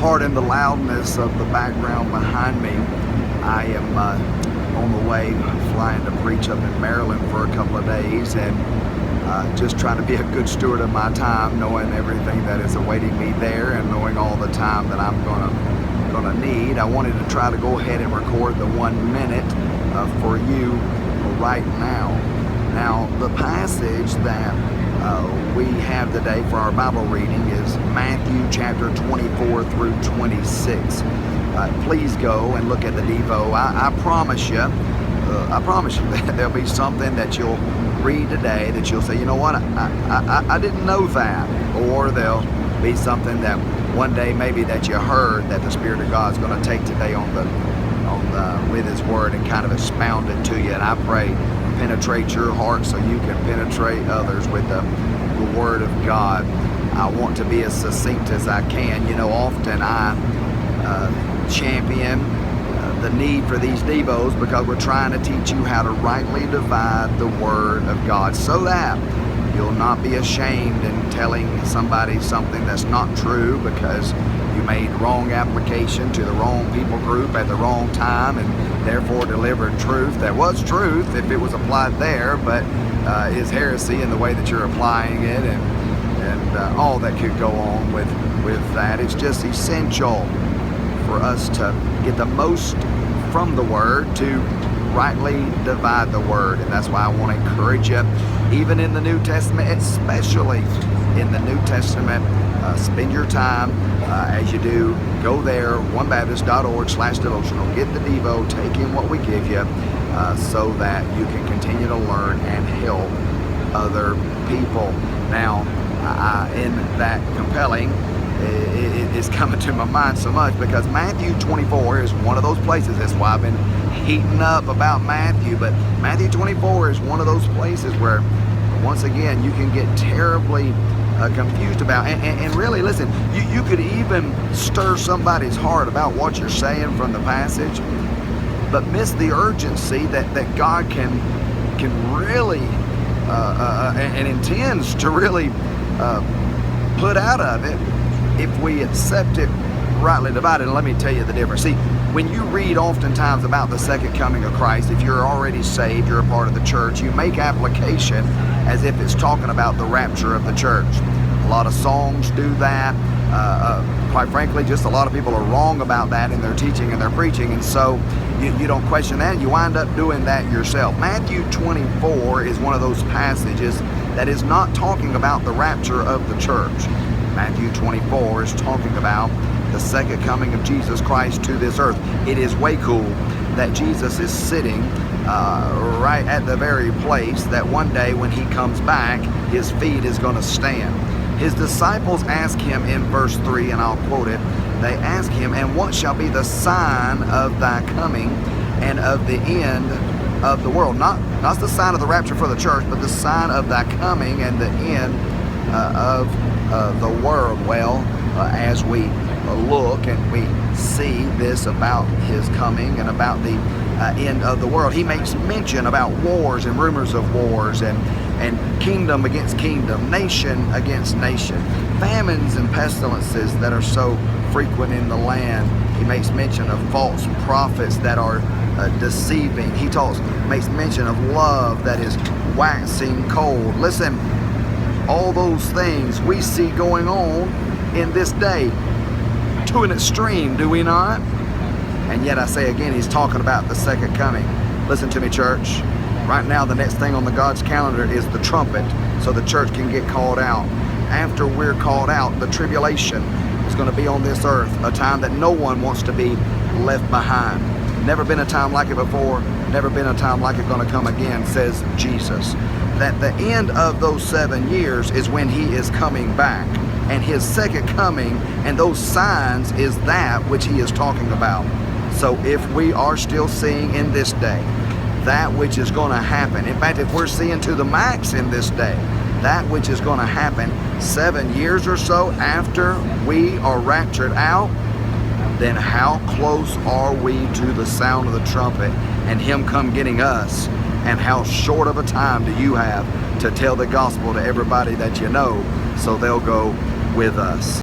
Pardon the loudness of the background behind me. I am on the way flying to preach up in Maryland for a couple of days, and just trying to be a good steward of my time, knowing everything that is awaiting me there and knowing all the time that I'm gonna need. I wanted to try to go ahead and record the 1 minute for you right now. Now, the passage that we have today for our Bible reading is Matthew chapter 24 through 26. Please go and look at the Devo. I promise you that there'll be something that you'll read today that you'll say, you know what, I didn't know that. Or there'll be something that one day maybe that you heard that the Spirit of God's going to take today with His Word and kind of expound it to you. And I pray penetrate your heart so you can penetrate others with the Word of God. I want to be as succinct as I can. You know, often I champion the need for these Devos because we're trying to teach you how to rightly divide the Word of God so that you'll not be ashamed in telling somebody something that's not true because you made wrong application to the wrong people group at the wrong time and therefore delivered truth that was truth if it was applied there, but is heresy in the way that you're applying it, and all that could go on with that. It's just essential for us to get the most from the Word to rightly divide the Word. And that's why I want to encourage you, even in the New Testament, especially in the New Testament, spend your time as you do. Go there, onebaptist.org/devotional. Get the Devo, take in what we give you so that you can continue to learn and help other people. Now, in that compelling, it is coming to my mind so much because Matthew 24 is one of those places. That's why I've been heating up about Matthew, but Matthew 24 is one of those places where once again you can get terribly confused about, and really listen, you could even stir somebody's heart about what you're saying from the passage, but miss the urgency that God can really and intends to really put out of it if we accept it rightly divided. And let me tell you the difference. See, when you read oftentimes about the second coming of Christ, if you're already saved, you're a part of the church, you make application as if it's talking about the rapture of the church. A lot of songs do that. Quite frankly, just a lot of people are wrong about that in their teaching and their preaching, and so you don't question that, and you wind up doing that yourself. Matthew 24 is one of those passages that is not talking about the rapture of the church. Matthew 24 is talking about the second coming of Jesus Christ to this earth. It is way cool that Jesus is sitting right at the very place that one day when He comes back, His feet is going to stand. His disciples ask Him in verse 3, and I'll quote it. They ask Him, "And what shall be the sign of Thy coming and of the end of the world?" Not the sign of the rapture for the church, but the sign of Thy coming and the end of the world. Well, as we look and we see this about His coming and about the end of the world, He makes mention about wars and rumors of wars and kingdom against kingdom, nation against nation, famines and pestilences that are so frequent in the land. He makes mention of false prophets that are deceiving. He makes mention of love that is waxing cold. Listen, all those things we see going on in this day to an extreme, do we not? And yet I say again, He's talking about the second coming. Listen to me, church. Right now, the next thing on the God's calendar is the trumpet, so the church can get called out. After we're called out, the tribulation is going to be on this earth, a time that no one wants to be left behind. Never been a time like it before, never been a time like it going to come again, says Jesus. That the end of those 7 years is when He is coming back, and His second coming and those signs is that which He is talking about. So if we are still seeing in this day that which is going to happen, in fact, if we're seeing to the max in this day that which is going to happen 7 years or so after we are raptured out, then how close are we to the sound of the trumpet and Him come getting us? And how short of a time do you have to tell the gospel to everybody that you know so they'll go with us?